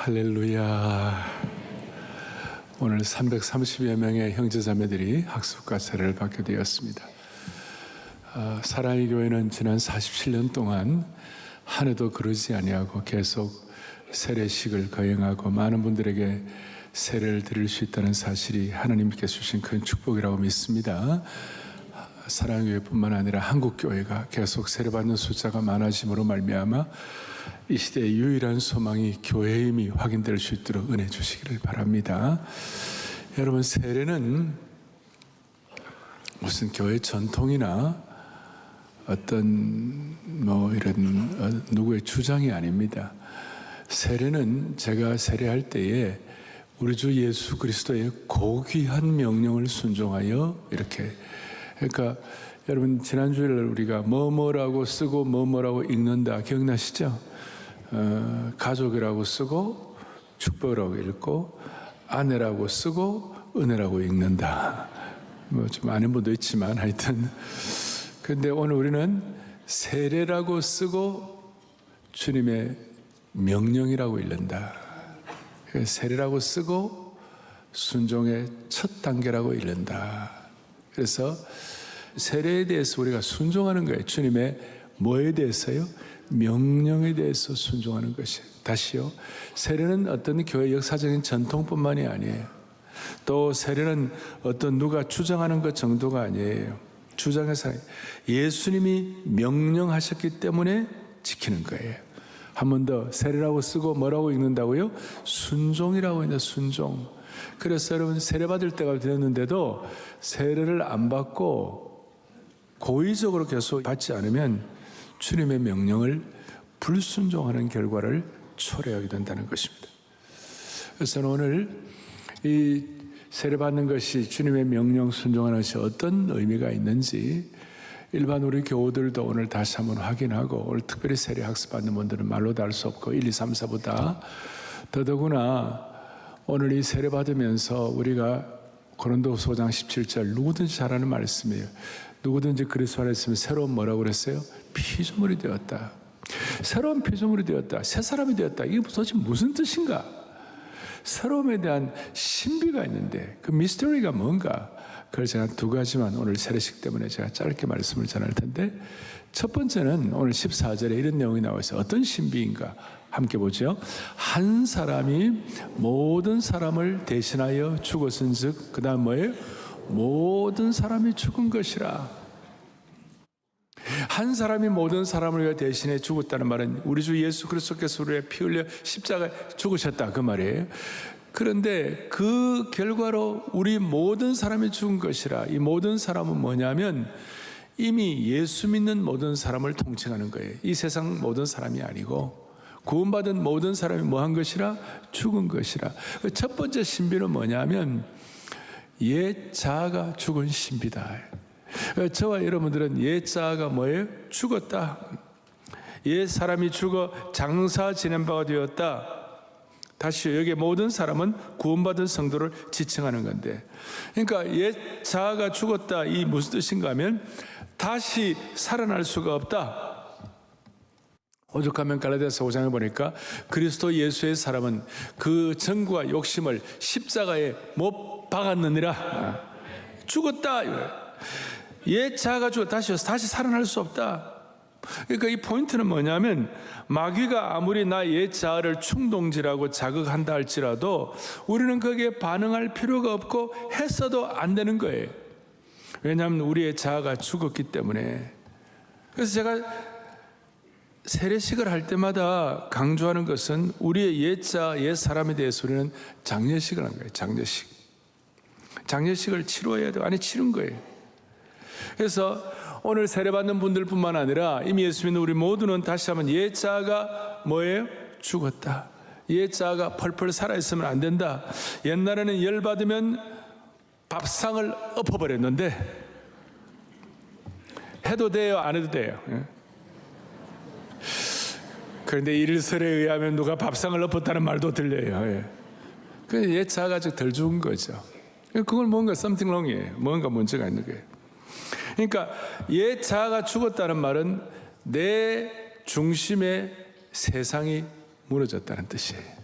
할렐루야. 오늘 330여 명의 형제자매들이 학습과 세례를 받게 되었습니다. 사랑의 교회는 지난 47년 동안 한 해도 그러지 아니하고 계속 세례식을 거행하고 많은 분들에게 세례를 드릴 수 있다는 사실이 하나님께 주신 큰 축복이라고 믿습니다. 사랑의 교회뿐만 아니라 한국교회가 계속 세례받는 숫자가 많아짐으로 말미암아 이 시대의 유일한 소망이 교회의 힘이 확인될 수 있도록 은혜 주시기를 바랍니다. 여러분, 세례는 무슨 교회 전통이나 어떤 이런 누구의 주장이 아닙니다. 세례는 제가 세례할 때에 우리 주 예수 그리스도의 고귀한 명령을 순종하여 이렇게, 그러니까 여러분 지난주에 우리가 뭐뭐라고 쓰고 뭐뭐라고 읽는다 기억나시죠? 가족이라고 쓰고 축복이라고 읽고 아내라고 쓰고 은혜라고 읽는다. 좀 아는 분도 있지만 하여튼, 근데 오늘 우리는 세례라고 쓰고 주님의 명령이라고 읽는다. 세례라고 쓰고 순종의 첫 단계라고 읽는다. 그래서 세례에 대해서 우리가 순종하는 거예요. 주님의 뭐에 대해서요? 명령에 대해서 순종하는 것이에요. 다시요, 세례는 어떤 교회 역사적인 전통뿐만이 아니에요. 또 세례는 어떤 누가 주장하는 것 정도가 아니에요. 주장해서 예수님이 명령하셨기 때문에 지키는 거예요. 한 번 더, 세례라고 쓰고 뭐라고 읽는다고요? 순종이라고 있는 순종. 그래서 여러분, 세례 받을 때가 되었는데도 세례를 안 받고 고의적으로 계속 받지 않으면 주님의 명령을 불순종하는 결과를 초래하게 된다는 것입니다. 그래서 오늘 이 세례받는 것이 주님의 명령 순종하는 것이 어떤 의미가 있는지 일반 우리 교우들도 오늘 다시 한번 확인하고, 오늘 특별히 세례 학습받는 분들은 말로 다 할 수 없고 1, 2, 3, 4보다 더더구나 오늘 이 세례 받으면서 우리가 고린도후서 5장 17절 누구든지 잘 아는 말씀이에요. 누구든지 그리스도 안에 있으면 새로운 뭐라고 그랬어요? 피조물이 되었다. 새로운 피조물이 되었다. 새 사람이 되었다. 이게 도대체 무슨 뜻인가? 새로움에 대한 신비가 있는데 그 미스터리가 뭔가? 그걸 제가 두 가지만 오늘 세례식 때문에 제가 짧게 말씀을 전할 텐데, 첫 번째는 오늘 14절에 이런 내용이 나와 있어요. 어떤 신비인가? 함께 보죠. 한 사람이 모든 사람을 대신하여 죽었은 즉, 그 다음 뭐예요? 모든 사람이 죽은 것이라. 한 사람이 모든 사람을 위해 대신해 죽었다는 말은 우리 주 예수 그리스도께서 우리의 피 흘려 십자가에 죽으셨다 그 말이에요. 그런데 그 결과로 우리 모든 사람이 죽은 것이라. 이 모든 사람은 뭐냐면 이미 예수 믿는 모든 사람을 통칭하는 거예요. 이 세상 모든 사람이 아니고 구원받은 모든 사람이 뭐 한 것이라? 죽은 것이라. 첫 번째 신비는 뭐냐면 옛 자아가 죽은 신비다. 저와 여러분들은 옛 자아가 뭐예요? 죽었다. 옛 사람이 죽어 장사 지낸 바가 되었다. 다시 여기 모든 사람은 구원받은 성도를 지칭하는 건데, 그러니까 옛 자아가 죽었다. 이 무슨 뜻인가 하면 다시 살아날 수가 없다. 오죽하면 갈라디아서 5장에 보니까 그리스도 예수의 사람은 그 정과 욕심을 십자가에 못 박았느니라. 죽었다. 옛 자아가 죽어 다시 살아날 수 없다. 그러니까 이 포인트는 뭐냐면 마귀가 아무리 나 옛 자아를 충동질하고 자극한다 할지라도 우리는 거기에 반응할 필요가 없고 했어도 안 되는 거예요. 왜냐하면 우리의 자아가 죽었기 때문에. 그래서 제가 세례식을 할 때마다 강조하는 것은 우리의 옛 자아, 옛 사람에 대해서 우리는 장례식을 한 거예요. 장례식을 치러야 돼요. 아니, 치른 거예요. 그래서 오늘 세례받는 분들뿐만 아니라 이미 예수 믿는 우리 모두는 다시 한번 옛 자아가 뭐예요? 죽었다. 옛 자아가 펄펄 살아있으면 안 된다. 옛날에는 열받으면 밥상을 엎어버렸는데 해도 돼요? 안 해도 돼요? 그런데 일설에 의하면 누가 밥상을 엎었다는 말도 들려요. 그래서 옛 자아가 아직 덜 죽은 거죠. 그걸 뭔가 something wrong이에요. 뭔가 문제가 있는 거예요. 그러니까 옛 자아가 죽었다는 말은 내 중심의 세상이 무너졌다는 뜻이에요.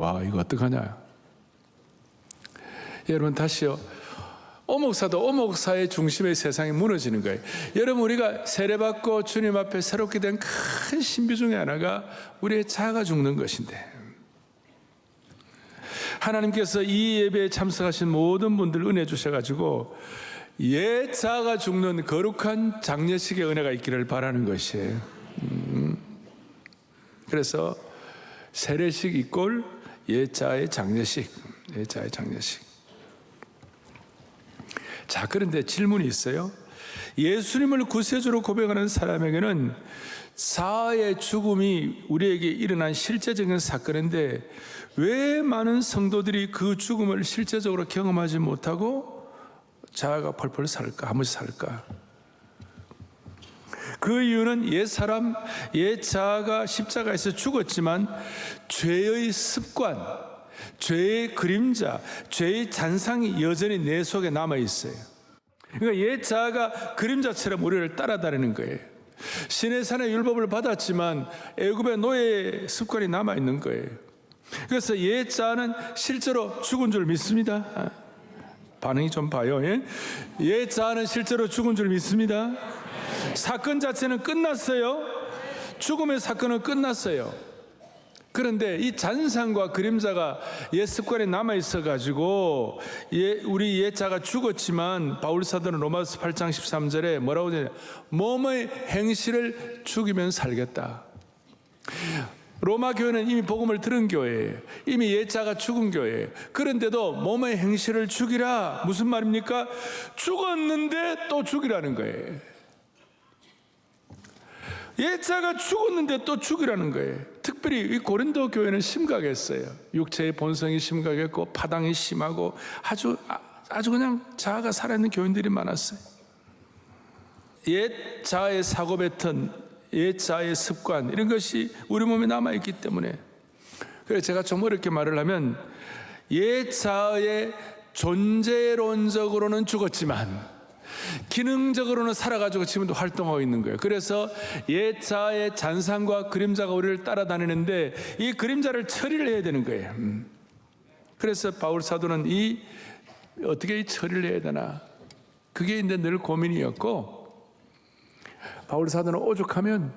와, 이거 어떡하냐. 여러분, 다시요. 오목사도 오목사의 중심의 세상이 무너지는 거예요. 여러분, 우리가 세례받고 주님 앞에 새롭게 된 큰 신비 중에 하나가 우리의 자아가 죽는 것인데, 하나님께서 이 예배에 참석하신 모든 분들 은혜 주셔가지고 옛 자아가 죽는 거룩한 장례식의 은혜가 있기를 바라는 것이에요. 그래서 세례식 이꼴 옛 자아의 장례식, 옛 자아의 장례식. 자, 그런데 질문이 있어요. 예수님을 구세주로 고백하는 사람에게는 자아의 죽음이 우리에게 일어난 실제적인 사건인데 왜 많은 성도들이 그 죽음을 실제적으로 경험하지 못하고 자아가 펄펄 살까, 한 번씩 살까? 그 이유는 옛 사람, 옛 자아가 십자가에서 죽었지만 죄의 습관, 죄의 그림자, 죄의 잔상이 여전히 내 속에 남아있어요. 그러니까 옛 자아가 그림자처럼 우리를 따라다니는 거예요. 시내산의 율법을 받았지만 애굽의 노예의 습관이 남아있는 거예요. 그래서 옛 자아는 실제로 죽은 줄 믿습니다. 반응이 좀 봐요. 예? 옛 자아는 실제로 죽은 줄 믿습니다. 사건 자체는 끝났어요. 죽음의 사건은 끝났어요. 그런데 이 잔상과 그림자가 옛 습관에 남아있어가지고 우리 옛 자가 죽었지만 바울 사도는 로마서 8장 13절에 뭐라고 하냐, 몸의 행실을 죽이면 살겠다. 로마 교회는 이미 복음을 들은 교회예요. 이미 옛 자가 죽은 교회예요. 그런데도 몸의 행실을 죽이라. 무슨 말입니까? 죽었는데 또 죽이라는 거예요. 옛 자가 죽었는데 또 죽이라는 거예요. 특별히 이 고린도 교회는 심각했어요. 육체의 본성이 심각했고 파당이 심하고 아주 그냥 자아가 살아있는 교인들이 많았어요. 옛 자아의 사고 패턴, 옛 자아의 습관, 이런 것이 우리 몸에 남아있기 때문에, 그래서 제가 좀 어렵게 말을 하면 옛 자아의 존재론적으로는 죽었지만 기능적으로는 살아가지고 지금도 활동하고 있는 거예요. 그래서 옛 자아의 잔상과 그림자가 우리를 따라다니는데 이 그림자를 처리를 해야 되는 거예요. 그래서 바울 사도는 어떻게 이 처리를 해야 되나, 그게 이제 늘 고민이었고, 바울 사도는 오죽하면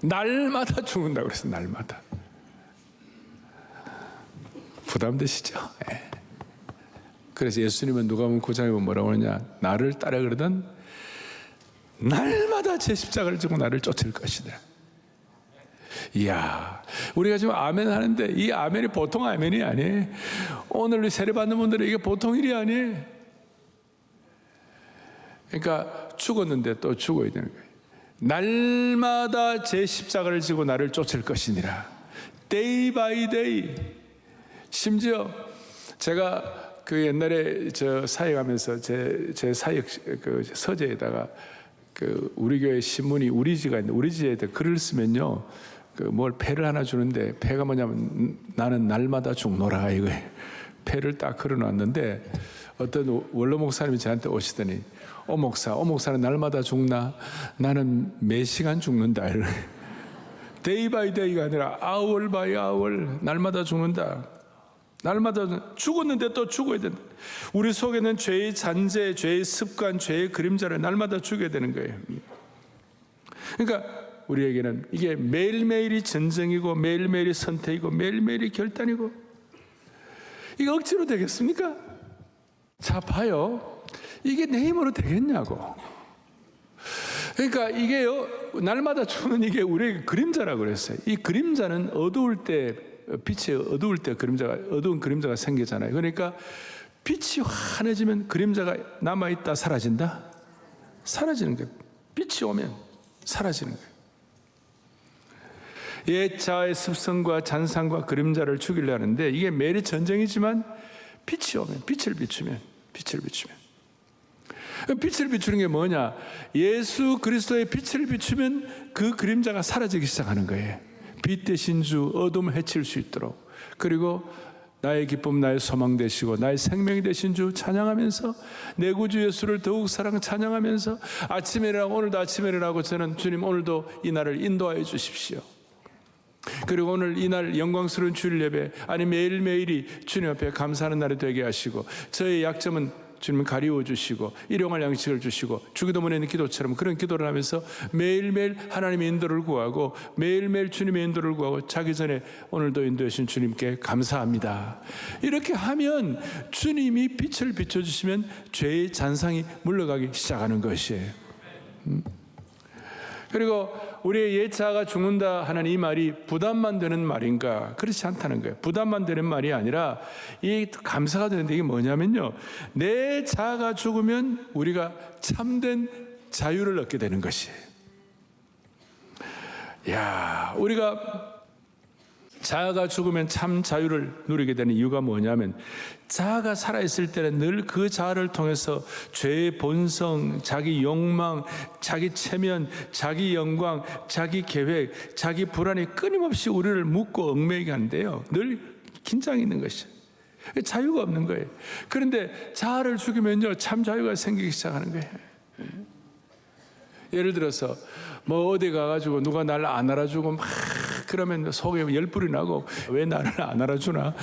날마다 죽는다고 그랬어요. 날마다. 부담되시죠? 네. 그래서 예수님은 누가복음 9장에 보면 뭐라고 하느냐, 나를 따라 그러던 날마다 제 십자가를 지고 나를 쫓을 것이다. 이야, 우리가 지금 아멘 하는데 이 아멘이 보통 아멘이 아니에요. 오늘 세례받는 분들은 이게 보통 일이 아니에요. 그러니까 죽었는데 또 죽어야 되는 거예요. 날마다 제 십자가를 지고 나를 쫓을 것이니라. Day by day. 심지어 제가 그 옛날에 저 사역하면서 제 사역 그 서재에다가 그 우리 교회 신문이 우리지가 있는데 우리지에다 글을 쓰면요, 그 뭘 패를 하나 주는데 패가 뭐냐면 나는 날마다 죽노라 이거예요. 패를 딱 걸어놨는데 어떤 원로 목사님이 저한테 오시더니 목사는 날마다 죽나? 나는 매 시간 죽는다. 데이 바이 데이가 아니라 아월 바이 아월, 날마다 죽는다. 날마다 죽었는데 또 죽어야 된다. 우리 속에는 죄의 잔재, 죄의 습관, 죄의 그림자를 날마다 죽여야 되는 거예요. 그러니까 우리에게는 이게 매일매일이 전쟁이고 매일매일이 선택이고 매일매일이 결단이고, 이게 억지로 되겠습니까? 자, 봐요. 이게 내 힘으로 되겠냐고. 그러니까 이게요, 날마다 죽는 이게 우리에게 그림자라고 그랬어요. 이 그림자는 어두울 때, 빛이 어두울 때 어두운 그림자가 생기잖아요. 그러니까 빛이 환해지면 그림자가 남아있다 사라진다? 사라지는 거예요. 빛이 오면 사라지는 거예요. 옛 자아의 습성과 잔상과 그림자를 죽이려 하는데 이게 매일이 전쟁이지만 빛이 오면, 빛을 비추면 빛을 비추는 게 뭐냐? 예수 그리스도의 빛을 비추면 그 그림자가 사라지기 시작하는 거예요. 빛 대신 주, 어둠을 해칠 수 있도록. 그리고 나의 기쁨, 나의 소망 되시고 나의 생명이 되신 주 찬양하면서 내 구주 예수를 더욱 사랑 찬양하면서 아침에 일어나고, 오늘도 아침에 일어나고 저는 주님 오늘도 이 날을 인도하여 주십시오. 그리고 오늘 이날 영광스러운 주일 예배, 아니 매일매일이 주님 앞에 감사하는 날이 되게 하시고, 저의 약점은 주님은 가리워 주시고 일용할 양식을 주시고, 주기도문에 있는 기도처럼 그런 기도를 하면서 매일매일 하나님의 인도를 구하고, 매일매일 주님의 인도를 구하고, 자기 전에 오늘도 인도해 주신 주님께 감사합니다. 이렇게 하면 주님이 빛을 비춰주시면 죄의 잔상이 물러가기 시작하는 것이에요. 그리고 우리의 옛 자아가 죽는다 하는 이 말이 부담만 되는 말인가? 그렇지 않다는 거예요. 부담만 되는 말이 아니라 이 감사가 되는데, 이게 뭐냐면요, 내 자아가 죽으면 우리가 참된 자유를 얻게 되는 것이에요. 야, 우리가 자아가 죽으면 참 자유를 누리게 되는 이유가 뭐냐면, 자아가 살아있을 때는 늘 그 자아를 통해서 죄의 본성, 자기 욕망, 자기 체면, 자기 영광, 자기 계획, 자기 불안이 끊임없이 우리를 묶고 얽매이게 하는데요, 늘 긴장이 있는 것이죠. 자유가 없는 거예요. 그런데 자아를 죽이면요, 참 자유가 생기기 시작하는 거예요. 예를 들어서 뭐 어디 가가지고 누가 나를 안 알아주고 막 그러면 속에 열불이 나고, 왜 나를 안 알아주나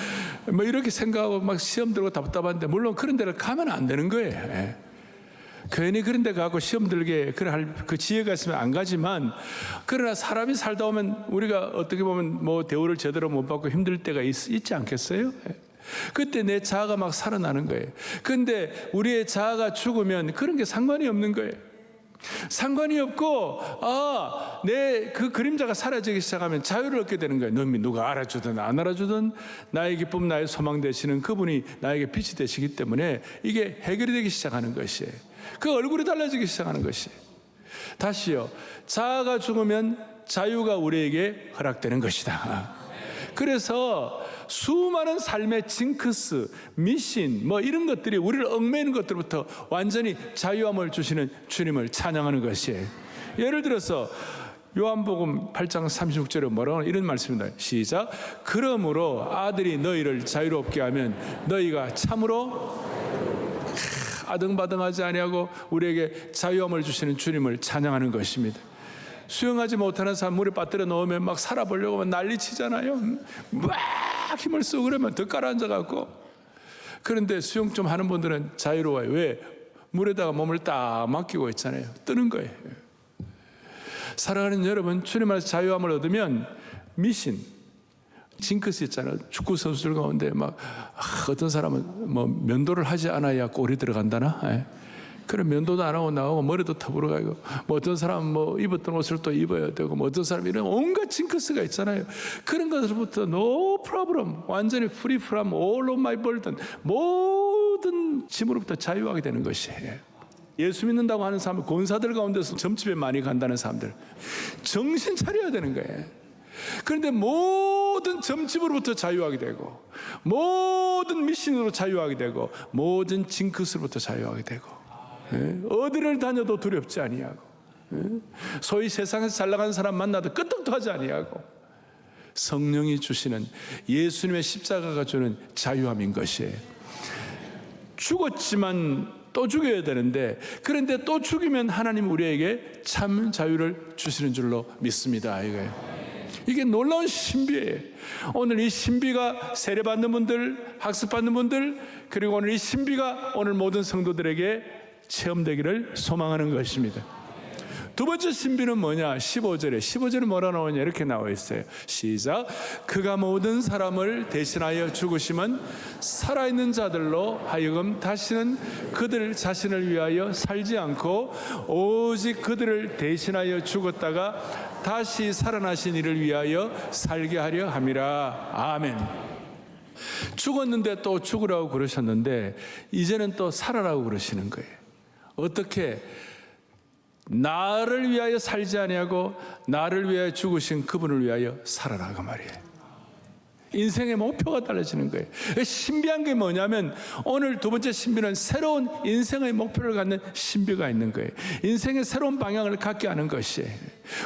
뭐 이렇게 생각하고 막 시험 들고 답답한데, 물론 그런 데를 가면 안 되는 거예요. 괜히 그런 데 가고 시험 들게 할 그 지혜가 있으면 안 가지만, 그러나 사람이 살다 오면 우리가 어떻게 보면 뭐 대우를 제대로 못 받고 힘들 때가 있지 않겠어요? 그때 내 자아가 막 살아나는 거예요. 그런데 우리의 자아가 죽으면 그런 게 상관이 없는 거예요. 상관이 없고, 내 그 그림자가 사라지기 시작하면 자유를 얻게 되는 거예요. 누가 알아주든 안 알아주든 나의 기쁨, 나의 소망 되시는 그분이 나에게 빛이 되시기 때문에 이게 해결이 되기 시작하는 것이에요. 그 얼굴이 달라지기 시작하는 것이에요. 다시요, 자아가 죽으면 자유가 우리에게 허락되는 것이다. 그래서 수많은 삶의 징크스, 미신 뭐 이런 것들이 우리를 얽매이는 것들부터 완전히 자유함을 주시는 주님을 찬양하는 것이에요. 예를 들어서 요한복음 8장 36절에 뭐라고 이런 말씀입니다. 시작. 그러므로 아들이 너희를 자유롭게 하면 너희가 참으로 아등바등하지 아니하고 우리에게 자유함을 주시는 주님을 찬양하는 것입니다. 수영하지 못하는 사람 물에 빠뜨려 놓으면 막 살아보려고 막 난리치잖아요. 막 힘을 쓰고 그러면 더 깔아앉아갖고. 그런데 수영 좀 하는 분들은 자유로워요. 왜? 물에다가 몸을 딱 맡기고 있잖아요. 뜨는 거예요. 사랑하는 여러분, 주님 안에서 자유함을 얻으면 미신, 징크스 있잖아요. 축구 선수들 가운데 막 어떤 사람은 뭐 면도를 하지 않아야 골이 들어간다나. 그런 면도도 안 하고 나오고 머리도 터부러 가고, 뭐 어떤 사람은 뭐 입었던 옷을 또 입어야 되고, 뭐 어떤 사람은 이런 온갖 징크스가 있잖아요. 그런 것으로부터 no problem, 완전히 free from all of my burden, 모든 짐으로부터 자유하게 되는 것이에요. 예수 믿는다고 하는 사람, 권사들 가운데서 점집에 많이 간다는 사람들, 정신 차려야 되는 거예요. 그런데 모든 점집으로부터 자유하게 되고, 모든 미신으로 자유하게 되고, 모든 징크스로부터 자유하게 되고, 어디를 다녀도 두렵지 아니하고, 소위 세상에서 잘 나가는 사람 만나도 끄떡도 하지 아니하고, 성령이 주시는 예수님의 십자가가 주는 자유함인 것이에요. 죽었지만 또 죽여야 되는데, 그런데 또 죽이면 하나님 우리에게 참 자유를 주시는 줄로 믿습니다. 이게 놀라운 신비예요. 오늘 이 신비가 세례받는 분들, 학습받는 분들, 그리고 오늘 이 신비가 오늘 모든 성도들에게 체험되기를 소망하는 것입니다. 두 번째 신비는 뭐냐? 15절에 뭐라 나오냐? 이렇게 나와 있어요. 시작. 그가 모든 사람을 대신하여 죽으심은 살아있는 자들로 하여금 다시는 그들 자신을 위하여 살지 않고 오직 그들을 대신하여 죽었다가 다시 살아나신 이를 위하여 살게 하려 함이라. 아멘. 죽었는데 또 죽으라고 그러셨는데 이제는 또 살아라고 그러시는 거예요. 어떻게? 나를 위하여 살지 아니하고 나를 위하여 죽으신 그분을 위하여 살아라, 그 말이에요. 인생의 목표가 달라지는 거예요. 신비한 게 뭐냐면, 오늘 두 번째 신비는 새로운 인생의 목표를 갖는 신비가 있는 거예요. 인생의 새로운 방향을 갖게 하는 것이에요.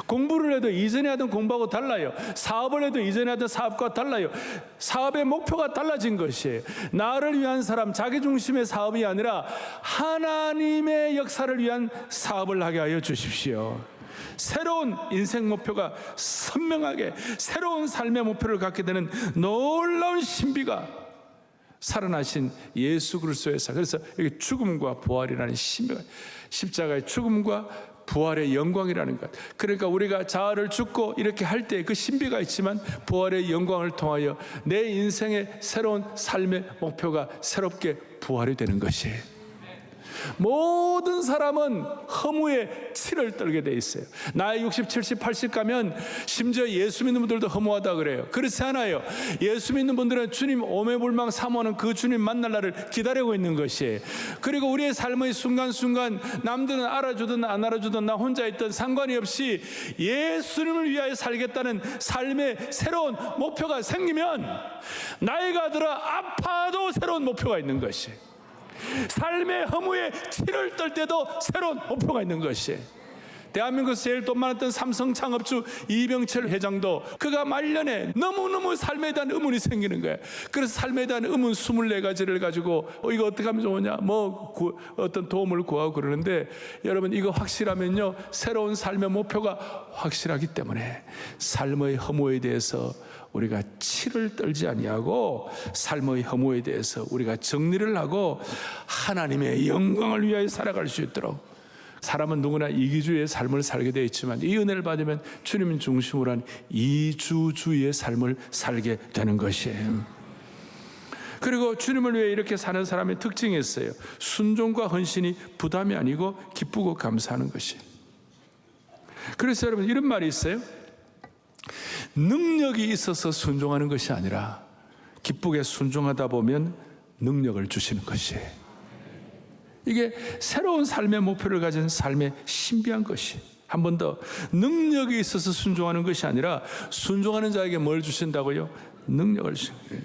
공부를 해도 이전에 하던 공부하고 달라요. 사업을 해도 이전에 하던 사업과 달라요. 사업의 목표가 달라진 것이에요. 나를 위한 사람, 자기 중심의 사업이 아니라 하나님의 역사를 위한 사업을 하게 하여 주십시오. 새로운 인생 목표가 선명하게 새로운 삶의 목표를 갖게 되는 놀라운 신비가 살아나신 예수 그리스도에서, 그래서 이게 죽음과 부활이라는 신비가, 십자가의 죽음과 부활의 영광이라는 것. 그러니까 우리가 자아를 죽고 이렇게 할 때 그 신비가 있지만 부활의 영광을 통하여 내 인생의 새로운 삶의 목표가 새롭게 부활이 되는 것이에요. 모든 사람은 허무에 치를 떨게 돼 있어요. 나이 60, 70, 80 가면 심지어 예수 믿는 분들도 허무하다 그래요. 그렇지 않아요. 예수 믿는 분들은 주님 오매불망 사모하는 그 주님 만날 날을 기다리고 있는 것이에요. 그리고 우리의 삶의 순간순간 남들은 알아주든 안 알아주든 나 혼자 있든 상관이 없이 예수님을 위하여 살겠다는 삶의 새로운 목표가 생기면 나이가 들어 아파도 새로운 목표가 있는 것이에요. 삶의 허무에 치를 떨 때도 새로운 목표가 있는 것이에요. 대한민국에서 제일 돈 많았던 삼성 창업주 이병철 회장도 그가 말년에 너무너무 삶에 대한 의문이 생기는 거예요. 그래서 삶에 대한 의문 24가지를 가지고 이거 어떻게 하면 좋으냐, 어떤 도움을 구하고 그러는데, 여러분 이거 확실하면요, 새로운 삶의 목표가 확실하기 때문에 삶의 허무에 대해서 우리가 치를 떨지 아니하고 삶의 허무에 대해서 우리가 정리를 하고 하나님의 영광을 위하여 살아갈 수 있도록, 사람은 누구나 이기주의의 삶을 살게 되어 있지만 이 은혜를 받으면 주님 중심으로 한 이주주의의 삶을 살게 되는 것이에요. 그리고 주님을 위해 이렇게 사는 사람의 특징이 있어요. 순종과 헌신이 부담이 아니고 기쁘고 감사하는 것이. 그래서 여러분 이런 말이 있어요. 능력이 있어서 순종하는 것이 아니라 기쁘게 순종하다 보면 능력을 주시는 것이에요. 이게 새로운 삶의 목표를 가진 삶의 신비한 것이. 한 번 더, 능력이 있어서 순종하는 것이 아니라 순종하는 자에게 뭘 주신다고요? 능력을 주시는 거예요.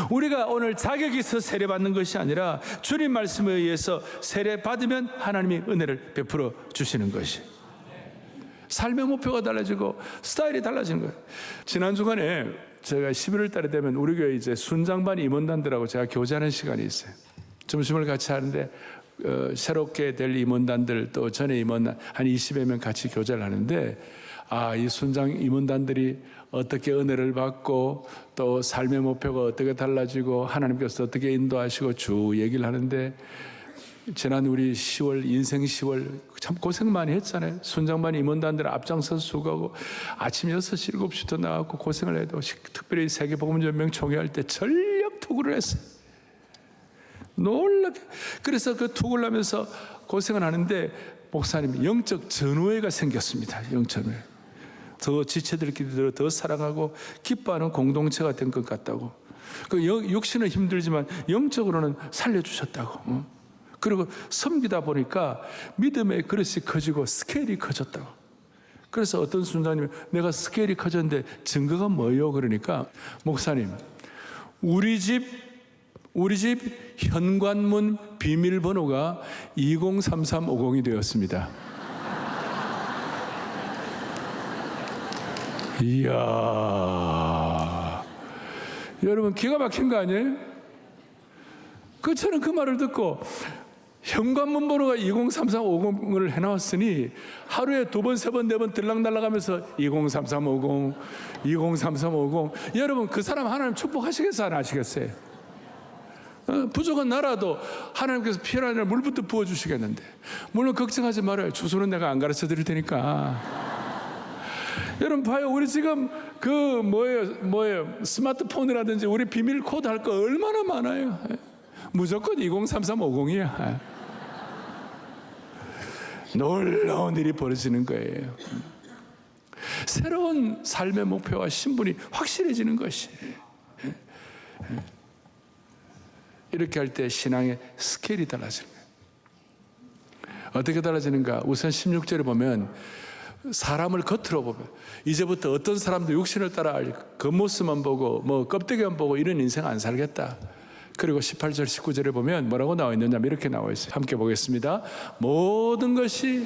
우리가 오늘 자격이 있어서 세례받는 것이 아니라 주님 말씀에 의해서 세례받으면 하나님이 은혜를 베풀어 주시는 것이. 삶의 목표가 달라지고 스타일이 달라지는 거예요. 지난 주간에 제가 11월 달에 되면 우리 교회 이제 순장반 임원단들하고 제가 교제하는 시간이 있어요. 점심을 같이 하는데 새롭게 될 임원단들 또 전에 임원단 한 20여 명 같이 교제를 하는데, 이 순장 임원단들이 어떻게 은혜를 받고 또 삶의 목표가 어떻게 달라지고 하나님께서 어떻게 인도하시고 쭉 얘기를 하는데, 지난 우리 10월 인생 10월 참 고생 많이 했잖아요. 순장반 임원단들 앞장서서 수고하고 아침 6시 7시부터 나가고 고생을 해도 특별히 세계복음전명 총회할 때 전력 투구를 했어요. 놀랍게. 그래서 그 투구를 하면서 고생을 하는데 목사님 영적 전우회가 생겼습니다. 영적 전우회. 더 지체들끼리 더 사랑하고 기뻐하는 공동체가 된 것 같다고. 그 육신은 힘들지만 영적으로는 살려주셨다고. 그리고 섬기다 보니까 믿음의 그릇이 커지고 스케일이 커졌다고. 그래서 어떤 순장님이 내가 스케일이 커졌는데 증거가 뭐예요? 그러니까 목사님, 우리 집 현관문 비밀번호가 203350이 되었습니다. 이야, 여러분 기가 막힌 거 아니에요? 저는 그 말을 듣고 현관문 번호가 203350을 해놨으니 하루에 2번, 3번, 4번 들락날락하면서 203350, 203350. 여러분 그 사람 하나님 축복하시겠어요? 안 하시겠어요? 부족한 나라도 하나님께서 필요한 물부터 부어주시겠는데, 물론 걱정하지 말아요. 주소는 내가 안 가르쳐 드릴 테니까. 여러분 봐요. 우리 지금 스마트폰이라든지 우리 비밀 코드 할 거 얼마나 많아요. 무조건 203350이야. 놀라운 일이 벌어지는 거예요. 새로운 삶의 목표와 신분이 확실해지는 것이에요. 이렇게 할 때 신앙의 스케일이 달라지는 거예요. 어떻게 달라지는가? 우선 16절에 보면 사람을 겉으로 보면 이제부터 어떤 사람도 육신을 따라 겉모습만 보고 껍데기만 보고 이런 인생 안 살겠다. 그리고 18절 19절에 보면 뭐라고 나와 있느냐면 이렇게 나와 있어요. 함께 보겠습니다. 모든 것이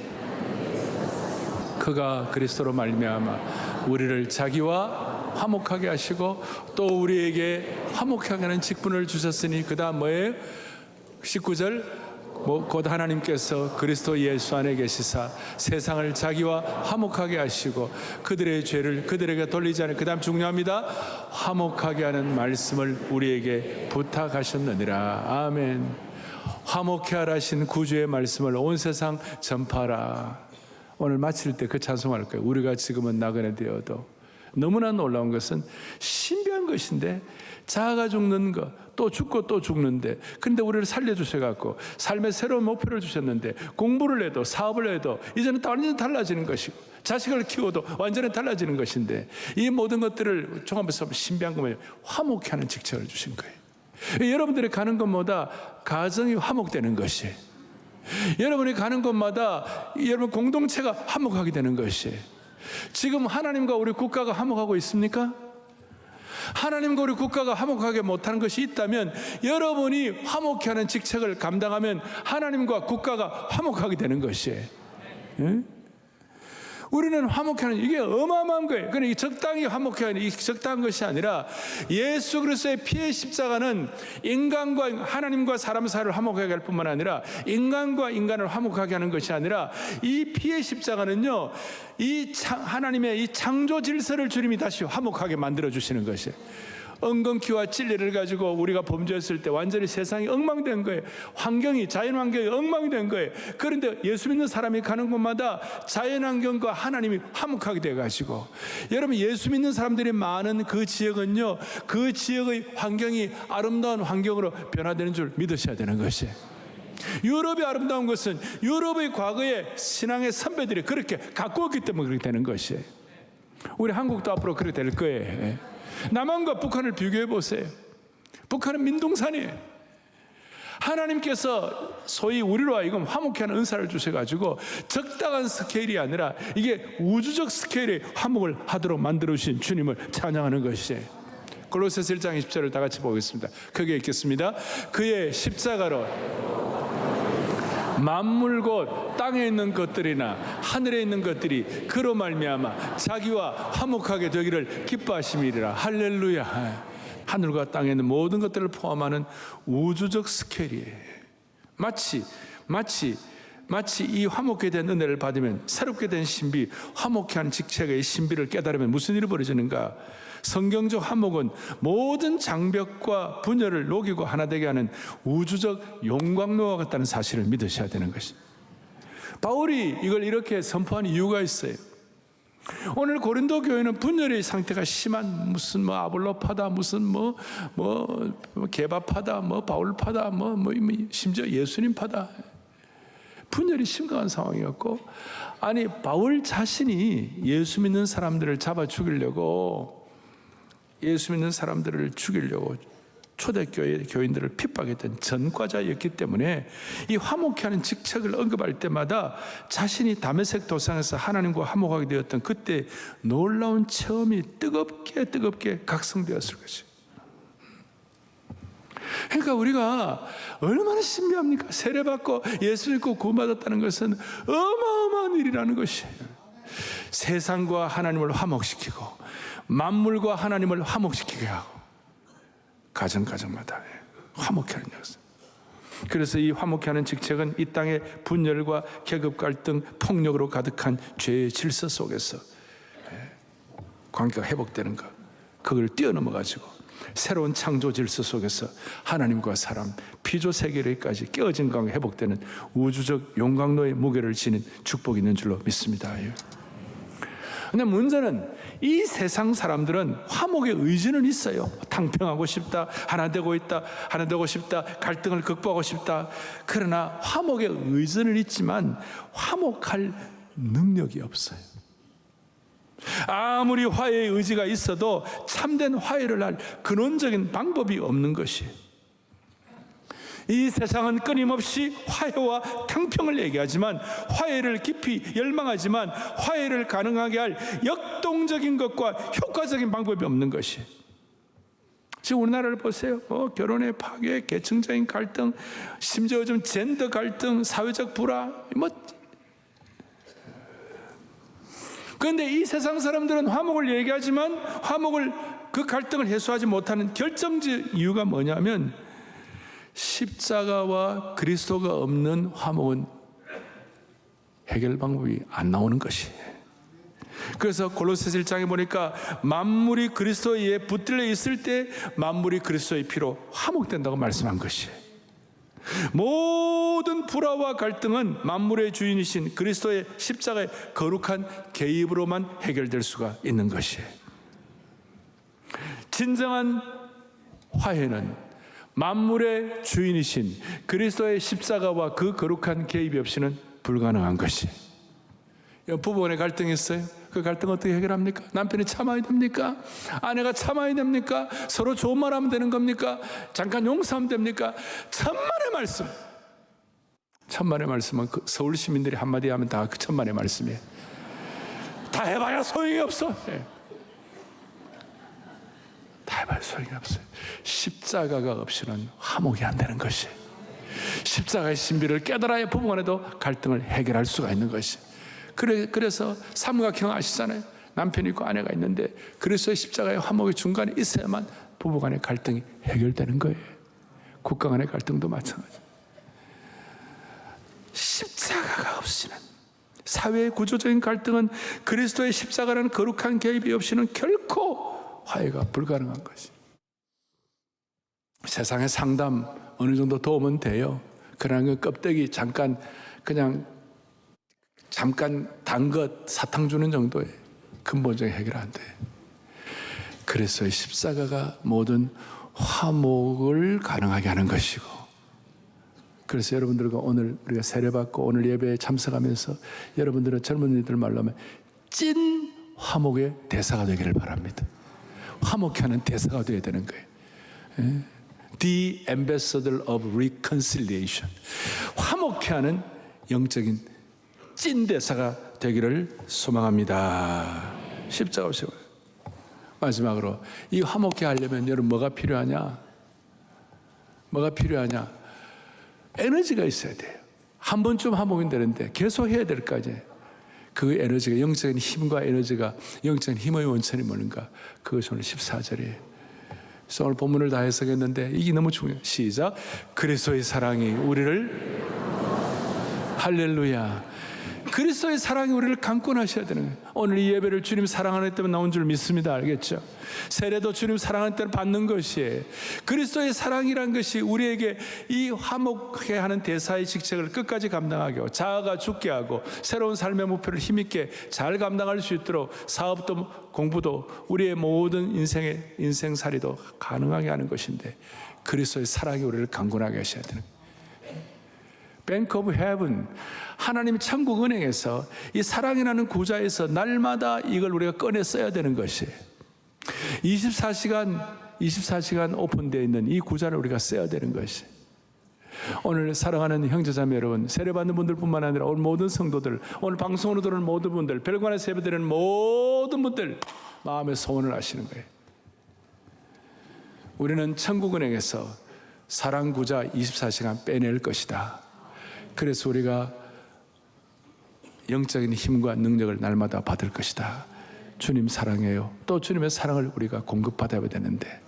그가 그리스도로 말미암아 우리를 자기와 화목하게 하시고 또 우리에게 화목하게 하는 직분을 주셨으니 그 다음 뭐예요? 19절 곧 하나님께서 그리스도 예수 안에 계시사 세상을 자기와 화목하게 하시고 그들의 죄를 그들에게 돌리지 않을, 그 다음 중요합니다. 화목하게 하는 말씀을 우리에게 부탁하셨느니라. 아멘. 화목케 하라 하신 구주의 말씀을 온 세상 전파하라. 오늘 마칠 때 그 찬송할 거예요. 우리가 지금은 나그네 되어도. 너무나 놀라운 것은 신비한 것인데, 자아가 죽는 것, 또 죽고 또 죽는데, 근데 우리를 살려주셔갖고 삶의 새로운 목표를 주셨는데, 공부를 해도 사업을 해도 이제는 완전히 달라지는 것이고, 자식을 키워도 완전히 달라지는 것인데, 이 모든 것들을 종합해서 신비한 것을 화목케 하는 직책을 주신 거예요. 여러분들이 가는 곳마다 가정이 화목되는 것이, 여러분이 가는 곳마다 여러분 공동체가 화목하게 되는 것이, 지금 하나님과 우리 국가가 화목하고 있습니까? 하나님과 우리 국가가 화목하게 못하는 것이 있다면, 여러분이 화목케 하는 직책을 감당하면 하나님과 국가가 화목하게 되는 것이에요. 우리는 화목케 하는, 이게 어마어마한 거예요. 그러니까 이 적당히 화목케 하는, 이 적당한 것이 아니라, 예수 그리스도의 피의 십자가는 인간과 하나님과 사람 사이를 화목하게 할 뿐만 아니라 인간과 인간을 화목하게 하는 것이 아니라, 이 피의 십자가는요, 하나님의 이 창조 질서를 주님이 다시 화목하게 만들어 주시는 것이에요. 엉겅퀴와 진리를 가지고 우리가 범죄했을 때 완전히 세상이 엉망된 거예요. 환경이, 자연환경이 엉망된 거예요. 그런데 예수 믿는 사람이 가는 곳마다 자연환경과 하나님이 화목하게 돼가지고, 여러분 예수 믿는 사람들이 많은 그 지역은요, 그 지역의 환경이 아름다운 환경으로 변화되는 줄 믿으셔야 되는 것이에요. 유럽이 아름다운 것은 유럽의 과거의 신앙의 선배들이 그렇게 갖고 왔기 때문에 그렇게 되는 것이에요. 우리 한국도 앞으로 그렇게 될 거예요. 남한과 북한을 비교해 보세요. 북한은 민둥산이에요. 하나님께서 소위 우리로 하여금 화목케 하는 은사를 주셔가지고 적당한 스케일이 아니라 이게 우주적 스케일의 화목을 하도록 만들어주신 주님을 찬양하는 것이에요. 골로새서 1장 20절을 다 같이 보겠습니다. 크게 읽겠습니다. 그의 십자가로 만물 곧 땅에 있는 것들이나 하늘에 있는 것들이 그로 말미암아 자기와 화목하게 되기를 기뻐하심이리라. 할렐루야. 하늘과 땅에 있는 모든 것들을 포함하는 우주적 스케일이에요. 마치 이 화목케 된 은혜를 받으면, 새롭게 된 신비, 화목케 하는 직책의 신비를 깨달으면 무슨 일이 벌어지는가? 성경적 화목은 모든 장벽과 분열을 녹이고 하나 되게 하는 우주적 용광로와 같다는 사실을 믿으셔야 되는 것이. 바울이 이걸 이렇게 선포한 이유가 있어요. 오늘 고린도 교회는 분열의 상태가 심한, 무슨 아볼로파다, 무슨 개바파다, 바울파다, 심지어 예수님파다, 분열이 심각한 상황이었고, 아니 바울 자신이 예수 믿는 사람들을 잡아 죽이려고, 예수 믿는 사람들을 죽이려고 초대교회 교인들을 핍박했던 전과자였기 때문에 이 화목케 하는 직책을 언급할 때마다 자신이 다메섹 도상에서 하나님과 화목하게 되었던 그때 놀라운 체험이 뜨겁게 각성되었을 것이에요. 그러니까 우리가 얼마나 신비합니까? 세례받고 예수 믿고 구원받았다는 것은 어마어마한 일이라는 것이에요. 세상과 하나님을 화목시키고 만물과 하나님을 화목시키게 하고, 가정마다 화목케 하는 역사. 그래서 이 화목케 하는 직책은 이 땅의 분열과 계급 갈등, 폭력으로 가득한 죄의 질서 속에서 관계가 회복되는 것, 그걸 뛰어넘어 가지고 새로운 창조 질서 속에서 하나님과 사람, 피조 세계까지 깨어진 관계 회복되는 우주적 용광로의 무게를 지닌 축복이 있는 줄로 믿습니다. 근데 문제는 이 세상 사람들은 화목의 의지는 있어요. 탕평하고 싶다, 하나 되고 싶다, 갈등을 극복하고 싶다. 그러나 화목의 의지는 있지만 화목할 능력이 없어요. 아무리 화해의 의지가 있어도 참된 화해를 할 근원적인 방법이 없는 것이에요. 이 세상은 끊임없이 화해와 탕평을 얘기하지만, 화해를 깊이 열망하지만 화해를 가능하게 할 역동적인 것과 효과적인 방법이 없는 것이. 지금 우리나라를 보세요. 결혼의 파괴, 계층적인 갈등, 심지어 요즘 젠더 갈등, 사회적 불화, 그런데 이 세상 사람들은 화목을 얘기하지만 그 갈등을 해소하지 못하는 결정적 이유가 뭐냐면, 십자가와 그리스도가 없는 화목은 해결 방법이 안 나오는 것이에요. 그래서 골로새서 1장에 보니까 만물이 그리스도에 의해 붙들려 있을 때 만물이 그리스도의 피로 화목된다고 말씀한 것이에요. 모든 불화와 갈등은 만물의 주인이신 그리스도의 십자가의 거룩한 개입으로만 해결될 수가 있는 것이에요. 진정한 화해는 만물의 주인이신 그리스도의 십자가와 그 거룩한 개입이 없이는 불가능한 것이에요. 부부간에 갈등이 있어요. 그 갈등 어떻게 해결합니까? 남편이 참아야 됩니까? 아내가 참아야 됩니까? 서로 좋은 말 하면 되는 겁니까? 잠깐 용서하면 됩니까? 천만의 말씀. 천만의 말씀은 그 서울 시민들이 한마디 하면 다 그 천만의 말씀이에요. 다 해봐야 소용이 없어. 네. 다 해봐야 소용이 없어요. 십자가가 없이는 화목이 안 되는 것이에요. 십자가의 신비를 깨달아야 부부간에도 갈등을 해결할 수가 있는 것이에요. 그래서 삼각형 아시잖아요. 남편이 있고 아내가 있는데 그리스도의 십자가의 화목이 중간에 있어야만 부부간의 갈등이 해결되는 거예요. 국가 간의 갈등도 마찬가지. 십자가가 없이는, 사회의 구조적인 갈등은 그리스도의 십자가라는 거룩한 개입이 없이는 결코 화해가 불가능한 것이. 세상의 상담 어느 정도 도움은 돼요. 그러나 그 껍데기 잠깐 단 것 사탕 주는 정도의 근본적인 해결 안 돼. 그리스도의 십자가가 모든 화목을 가능하게 하는 것이고, 그래서 여러분들과 오늘 우리가 세례받고 오늘 예배에 참석하면서 여러분들은 젊은이들 말로 하면 찐 화목의 대사가 되기를 바랍니다. 화목케 하는 대사가 되어야 되는 거예요. The ambassador of reconciliation. 화목케 하는 영적인 찐 대사가 되기를 소망합니다. 십자가 없이. 마지막으로 이 화목케 하려면 여러분 뭐가 필요하냐? 뭐가 필요하냐? 에너지가 있어야 돼요. 한 번쯤 화목이 되는데 계속 해야 될 거 아니에요. 그 에너지가, 영적인 힘과 에너지가, 영적인 힘의 원천이 뭔가? 그것이 오늘 14절이에요. 그래서 오늘 본문을 다 해석했는데 이게 너무 중요해요. 시작. 그리스도의 사랑이 우리를, 할렐루야. 그리스도의 사랑이 우리를 강권하셔야 되는 거예요. 오늘 이 예배를 주님 사랑하는 때문에 나온 줄 믿습니다. 알겠죠? 세례도 주님 사랑하는 때는 받는 것이에요. 그리스도의 사랑이란 것이 우리에게 이 화목해 하는 대사의 직책을 끝까지 감당하게 하고, 자아가 죽게 하고 새로운 삶의 목표를 힘있게 잘 감당할 수 있도록 사업도 공부도 우리의 모든 인생살이도 가능하게 하는 것인데, 그리스도의 사랑이 우리를 강권하게 하셔야 되는 거예요. 뱅크 오브 헤븐, 하나님 천국 은행에서 이 사랑이라는 구좌에서 날마다 이걸 우리가 꺼내 써야 되는 것이에요. 24시간 오픈되어 있는 이 구좌를 우리가 써야 되는 것이에요. 오늘 사랑하는 형제자매 여러분, 세례받는 분들뿐만 아니라 오늘 모든 성도들, 오늘 방송으로 들은 모든 분들, 별관에서 예배드리는 모든 분들 마음의 소원을 하시는 거예요. 우리는 천국 은행에서 사랑 구좌 24시간 빼낼 것이다. 그래서 우리가 영적인 힘과 능력을 날마다 받을 것이다. 주님 사랑해요. 또 주님의 사랑을 우리가 공급받아야 되는데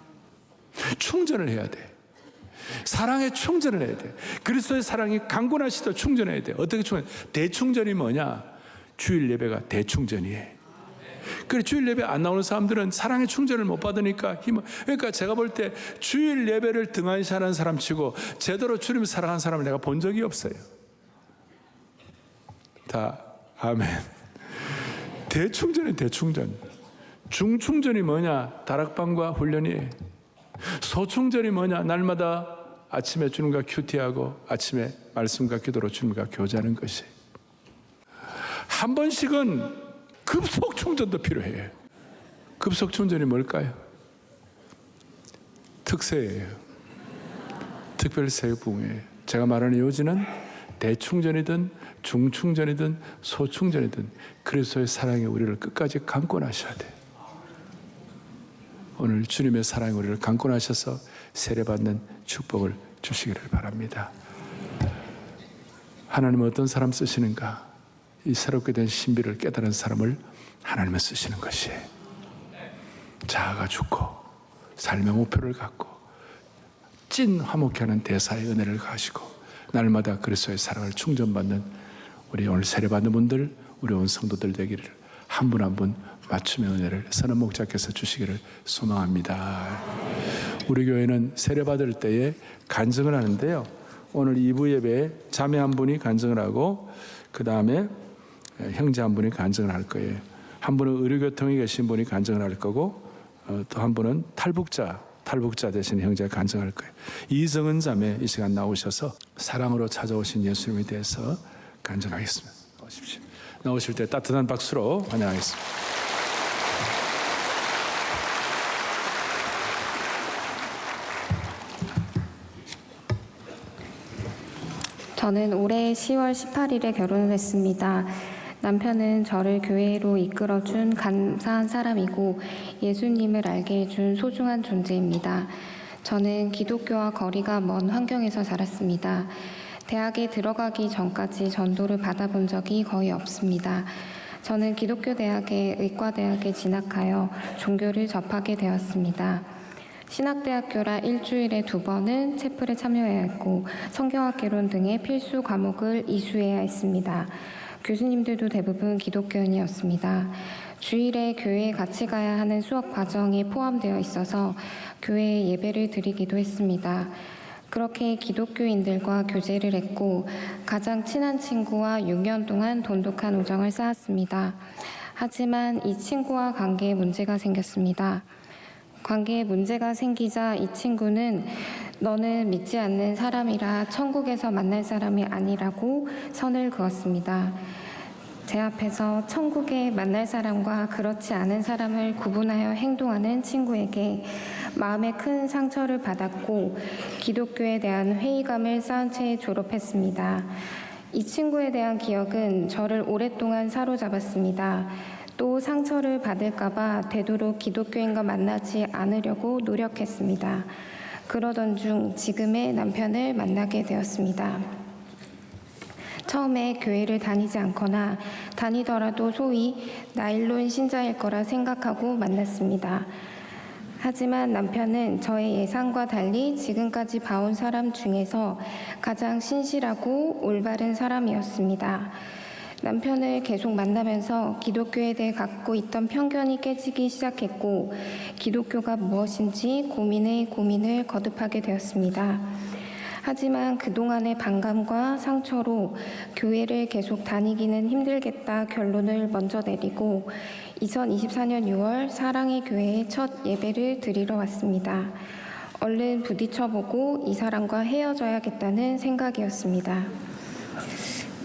충전을 해야 돼. 사랑에 충전을 해야 돼. 그리스도의 사랑이 강건하시도록 충전해야 돼. 어떻게 충전? 대충전이 뭐냐? 주일 예배가 대충전이에요. 그래, 주일 예배 안 나오는 사람들은 사랑의 충전을 못 받으니까 그러니까 제가 볼 때 주일 예배를 등한시하는 사람 치고 제대로 주님을 사랑하는 사람을 내가 본 적이 없어요. 다 아멘. 대충전이 대충전. 중충전이 뭐냐? 다락방과 훈련이에요. 소충전이 뭐냐? 날마다 아침에 주님과 큐티하고 아침에 말씀과 기도로 주님과 교제하는 것이. 한 번씩은 급속 충전도 필요해요. 급속 충전이 뭘까요? 특세예요. 특별세부흥이에요. 제가 말하는 요지는 대충전이든 중충전이든 소충전이든 그리스도의 사랑이 우리를 끝까지 강권하셔야 돼요. 오늘 주님의 사랑이 우리를 강권하셔서 세례받는 축복을 주시기를 바랍니다. 하나님은 어떤 사람 쓰시는가? 이 새롭게 된 신비를 깨달은 사람을 하나님은 쓰시는 것이에요. 자아가 죽고 삶의 목표를 갖고 찐 화목케 하는 대사의 은혜를 가지고 날마다 그리스도의 사랑을 충전받는 우리 오늘 세례받는 분들, 우리 온 성도들 되기를 한 분 한 분 맞춤의 은혜를 선한 목자께서 주시기를 소망합니다. 우리 교회는 세례받을 때에 간증을 하는데요, 오늘 2부 예배에 자매 한 분이 간증을 하고 그 다음에 형제 한 분이 간증을 할 거예요. 한 분은 의료교통에 계신 분이 간증을 할 거고 또 한 분은 탈북자 대신 형제가 간증할 거예요. 이정은 자매 이 시간 나오셔서 사랑으로 찾아오신 예수님에 대해서 간증하겠습니다. 나오십시오. 나오실 때 따뜻한 박수로 환영하겠습니다. 저는 올해 10월 18일에 결혼을 했습니다. 남편은 저를 교회로 이끌어준 감사한 사람이고 예수님을 알게 해준 소중한 존재입니다. 저는 기독교와 거리가 먼 환경에서 자랐습니다. 대학에 들어가기 전까지 전도를 받아본 적이 거의 없습니다. 저는 기독교 대학의 의과대학에 진학하여 종교를 접하게 되었습니다. 신학대학교라 일주일에 2번은 채플에 참여해야 했고 성경학개론 등의 필수 과목을 이수해야 했습니다. 교수님들도 대부분 기독교인이었습니다. 주일에 교회에 같이 가야 하는 수업 과정에 포함되어 있어서 교회에 예배를 드리기도 했습니다. 그렇게 기독교인들과 교제를 했고 가장 친한 친구와 6년 동안 돈독한 우정을 쌓았습니다. 하지만 이 친구와 관계에 문제가 생겼습니다. 관계에 문제가 생기자 이 친구는 너는 믿지 않는 사람이라 천국에서 만날 사람이 아니라고 선을 그었습니다. 제 앞에서 천국에 만날 사람과 그렇지 않은 사람을 구분하여 행동하는 친구에게 마음에 큰 상처를 받았고 기독교에 대한 회의감을 쌓은 채 졸업했습니다. 이 친구에 대한 기억은 저를 오랫동안 사로잡았습니다. 또 상처를 받을까봐 되도록 기독교인과 만나지 않으려고 노력했습니다. 그러던 중 지금의 남편을 만나게 되었습니다. 처음에 교회를 다니지 않거나 다니더라도 소위 나일론 신자일 거라 생각하고 만났습니다. 하지만 남편은 저의 예상과 달리 지금까지 봐온 사람 중에서 가장 신실하고 올바른 사람이었습니다. 남편을 계속 만나면서 기독교에 대해 갖고 있던 편견이 깨지기 시작했고 기독교가 무엇인지 고민을 거듭하게 되었습니다. 하지만 그동안의 반감과 상처로 교회를 계속 다니기는 힘들겠다 결론을 먼저 내리고 2024년 6월 사랑의 교회에 첫 예배를 드리러 왔습니다. 얼른 부딪혀보고 이 사람과 헤어져야겠다는 생각이었습니다.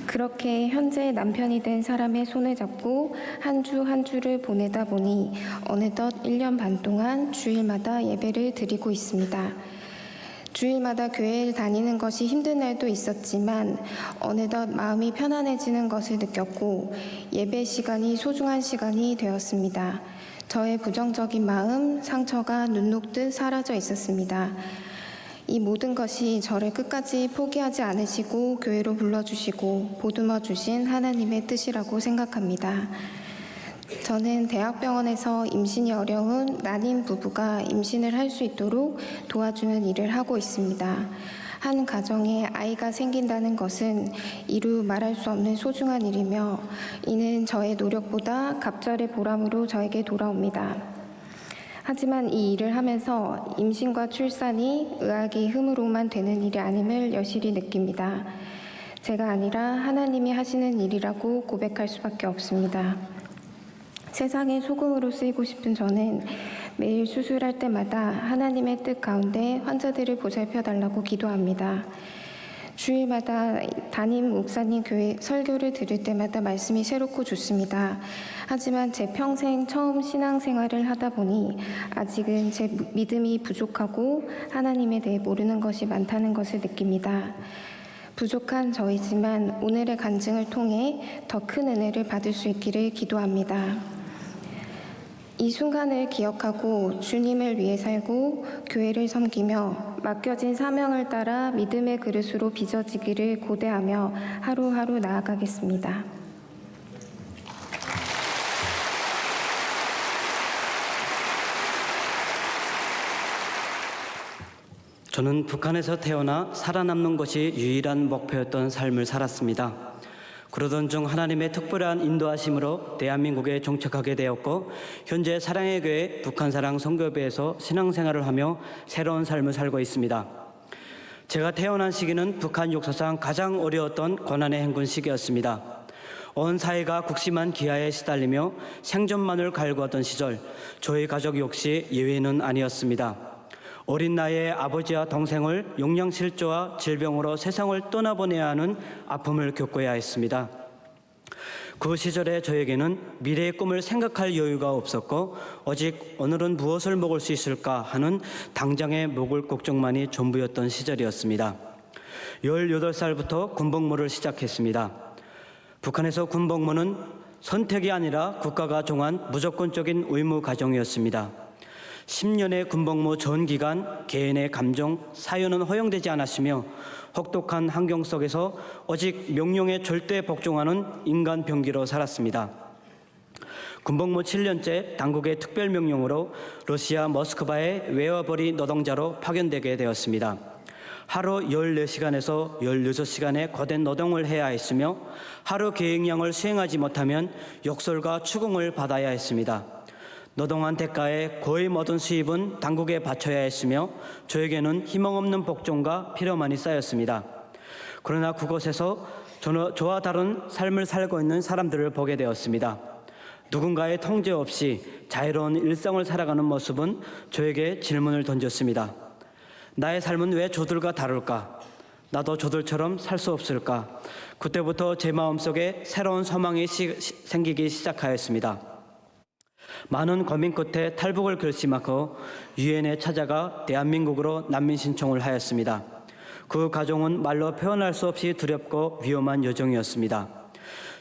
그렇게 현재 남편이 된 사람의 손을 잡고 한 주 한 주를 보내다 보니 어느덧 1년 반 동안 주일마다 예배를 드리고 있습니다. 주일마다 교회를 다니는 것이 힘든 날도 있었지만 어느덧 마음이 편안해지는 것을 느꼈고 예배 시간이 소중한 시간이 되었습니다. 저의 부정적인 마음, 상처가 눈 녹듯 사라져 있었습니다. 이 모든 것이 저를 끝까지 포기하지 않으시고 교회로 불러주시고 보듬어 주신 하나님의 뜻이라고 생각합니다. 저는 대학병원에서 임신이 어려운 난임 부부가 임신을 할 수 있도록 도와주는 일을 하고 있습니다. 한 가정에 아이가 생긴다는 것은 이루 말할 수 없는 소중한 일이며 이는 저의 노력보다 갑절의 보람으로 저에게 돌아옵니다. 하지만 이 일을 하면서 임신과 출산이 의학의 힘으로만 되는 일이 아님을 여실히 느낍니다. 제가 아니라 하나님이 하시는 일이라고 고백할 수밖에 없습니다. 세상의 소금으로 쓰이고 싶은 저는 매일 수술할 때마다 하나님의 뜻 가운데 환자들을 보살펴달라고 기도합니다. 주일마다 담임 목사님 교회 설교를 들을 때마다 말씀이 새롭고 좋습니다. 하지만 제 평생 처음 신앙생활을 하다 보니 아직은 제 믿음이 부족하고 하나님에 대해 모르는 것이 많다는 것을 느낍니다. 부족한 저이지만 오늘의 간증을 통해 더 큰 은혜를 받을 수 있기를 기도합니다. 이 순간을 기억하고 주님을 위해 살고 교회를 섬기며 맡겨진 사명을 따라 믿음의 그릇으로 빚어지기를 고대하며 하루하루 나아가겠습니다. 저는 북한에서 태어나 살아남는 것이 유일한 목표였던 삶을 살았습니다. 그러던 중 하나님의 특별한 인도하심으로 대한민국에 정착하게 되었고, 현재 사랑의 교회 북한사랑 선교회에서 신앙생활을 하며 새로운 삶을 살고 있습니다. 제가 태어난 시기는 북한 역사상 가장 어려웠던 고난의 행군 시기였습니다. 온 사회가 국심한 기아에 시달리며 생존만을 갈구하던 시절, 저희 가족 역시 예외는 아니었습니다. 어린 나이에 아버지와 동생을 영양실조와 질병으로 세상을 떠나보내야 하는 아픔을 겪어야 했습니다. 그 시절에 저에게는 미래의 꿈을 생각할 여유가 없었고, 오직 오늘은 무엇을 먹을 수 있을까 하는 당장의 먹을 걱정만이 전부였던 시절이었습니다. 18살부터 군복무를 시작했습니다. 북한에서 군복무는 선택이 아니라 국가가 정한 무조건적인 의무 과정이었습니다. 10년의 군복무 전 기간 개인의 감정, 사유는 허용되지 않았으며, 혹독한 환경 속에서 오직 명령에 절대 복종하는 인간 병기로 살았습니다. 군복무 7년째 당국의 특별명령으로 러시아 모스크바에 외화벌이 노동자로 파견되게 되었습니다. 하루 14시간에서 16시간의 거센 노동을 해야 했으며, 하루 계획량을 수행하지 못하면 욕설과 추궁을 받아야 했습니다. 노동한 대가에 거의 모든 수입은 당국에 바쳐야 했으며, 저에게는 희망 없는 복종과 피로만이 쌓였습니다. 그러나 그곳에서 저와 다른 삶을 살고 있는 사람들을 보게 되었습니다. 누군가의 통제 없이 자유로운 일상을 살아가는 모습은 저에게 질문을 던졌습니다. 나의 삶은 왜 저들과 다를까? 나도 저들처럼 살 수 없을까? 그때부터 제 마음속에 새로운 소망이 생기기 시작하였습니다. 많은 고민 끝에 탈북을 결심하고 유엔에 찾아가 대한민국으로 난민 신청을 하였습니다. 그 과정은 말로 표현할 수 없이 두렵고 위험한 여정이었습니다.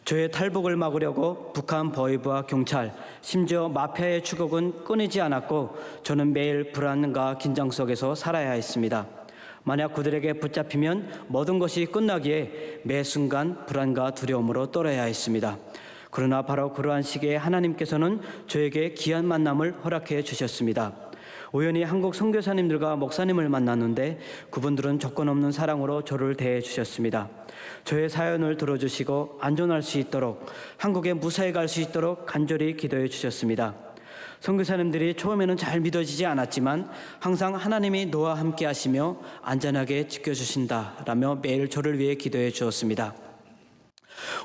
저의 탈북을 막으려고 북한 보위부와 경찰, 심지어 마피아의 추격은 끊이지 않았고, 저는 매일 불안과 긴장 속에서 살아야 했습니다. 만약 그들에게 붙잡히면 모든 것이 끝나기에 매 순간 불안과 두려움으로 떨어야 했습니다. 그러나 바로 그러한 시기에 하나님께서는 저에게 귀한 만남을 허락해 주셨습니다. 우연히 한국 선교사님들과 목사님을 만났는데, 그분들은 조건 없는 사랑으로 저를 대해 주셨습니다. 저의 사연을 들어주시고 안전할 수 있도록, 한국에 무사히 갈 수 있도록 간절히 기도해 주셨습니다. 선교사님들이 처음에는 잘 믿어지지 않았지만 항상 하나님이 너와 함께 하시며 안전하게 지켜주신다라며 매일 저를 위해 기도해 주었습니다.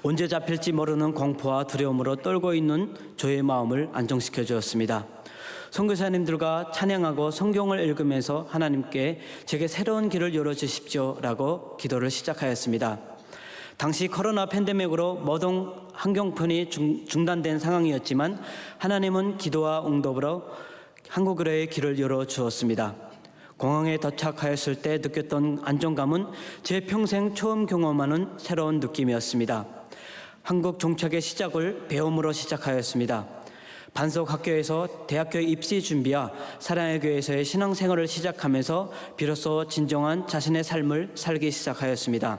언제 잡힐지 모르는 공포와 두려움으로 떨고 있는 저의 마음을 안정시켜 주었습니다. 선교사님들과 찬양하고 성경을 읽으면서 하나님께 제게 새로운 길을 열어주십시오라고 기도를 시작하였습니다. 당시 코로나 팬데믹으로 모든 환경편이 중단된 상황이었지만 하나님은 기도와 응답으로 한국으로의 길을 열어주었습니다. 공항에 도착하였을 때 느꼈던 안정감은 제 평생 처음 경험하는 새로운 느낌이었습니다. 한국 정착의 시작을 배움으로 시작하였습니다. 반석 학교에서 대학교 입시 준비와 사랑의 교회에서의 신앙생활을 시작하면서 비로소 진정한 자신의 삶을 살기 시작하였습니다.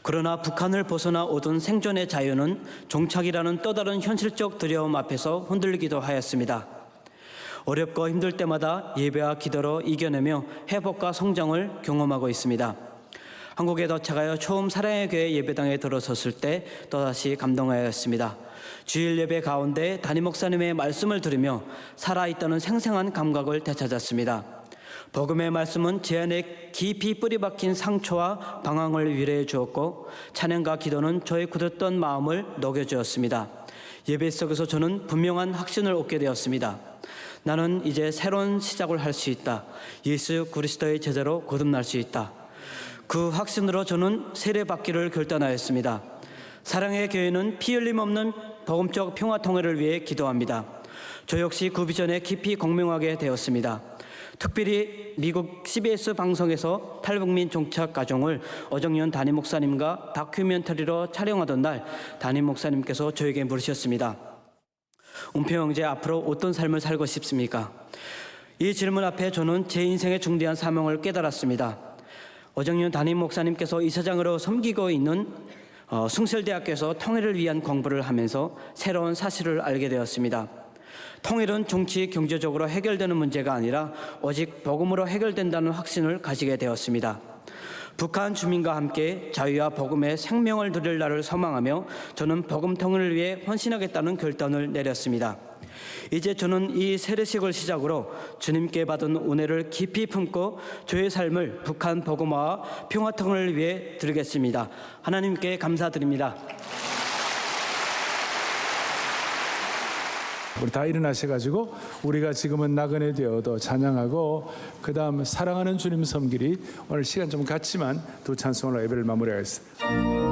그러나 북한을 벗어나 얻은 생존의 자유는 정착이라는 또 다른 현실적 두려움 앞에서 흔들리기도 하였습니다. 어렵고 힘들 때마다 예배와 기도로 이겨내며 회복과 성장을 경험하고 있습니다. 한국에 도착하여 처음 사랑의 교회 예배당에 들어섰을 때 또다시 감동하였습니다. 주일 예배 가운데 담임 목사님의 말씀을 들으며 살아있다는 생생한 감각을 되찾았습니다. 복음의 말씀은 제 안에 깊이 뿌리 박힌 상처와 방황을 위로해 주었고, 찬양과 기도는 저의 굳었던 마음을 녹여주었습니다. 예배 속에서 저는 분명한 확신을 얻게 되었습니다. 나는 이제 새로운 시작을 할 수 있다. 예수 그리스도의 제자로 거듭날 수 있다. 그 확신으로 저는 세례받기를 결단하였습니다. 사랑의 교회는 피 흘림 없는 복음적 평화 통일을 위해 기도합니다. 저 역시 그 비전에 깊이 공명하게 되었습니다. 특별히 미국 CBS 방송에서 탈북민 정착 과정을 어정연 담임 목사님과 다큐멘터리로 촬영하던 날 담임 목사님께서 저에게 물으셨습니다. 은표 형제, 앞으로 어떤 삶을 살고 싶습니까? 이 질문 앞에 저는 제 인생의 중대한 사명을 깨달았습니다. 어정연 담임 목사님께서 이사장으로 섬기고 있는 숭실대학교에서 통일을 위한 공부를 하면서 새로운 사실을 알게 되었습니다. 통일은 정치, 경제적으로 해결되는 문제가 아니라 오직 복음으로 해결된다는 확신을 가지게 되었습니다. 북한 주민과 함께 자유와 복음의 생명을 누릴 날을 소망하며 저는 복음 통일을 위해 헌신하겠다는 결단을 내렸습니다. 이제 저는 이 세례식을 시작으로 주님께 받은 은혜를 깊이 품고 저의 삶을 북한 복음화와 평화 통일을 위해 드리겠습니다. 하나님께 감사드립니다. 우리 다 일어나셔가지고 우리가 지금은 나그네 되어도 찬양하고 그 다음 사랑하는 주님 섬기리 오늘 시간 좀 갔지만 두 찬송으로 예배를 마무리하겠습니다.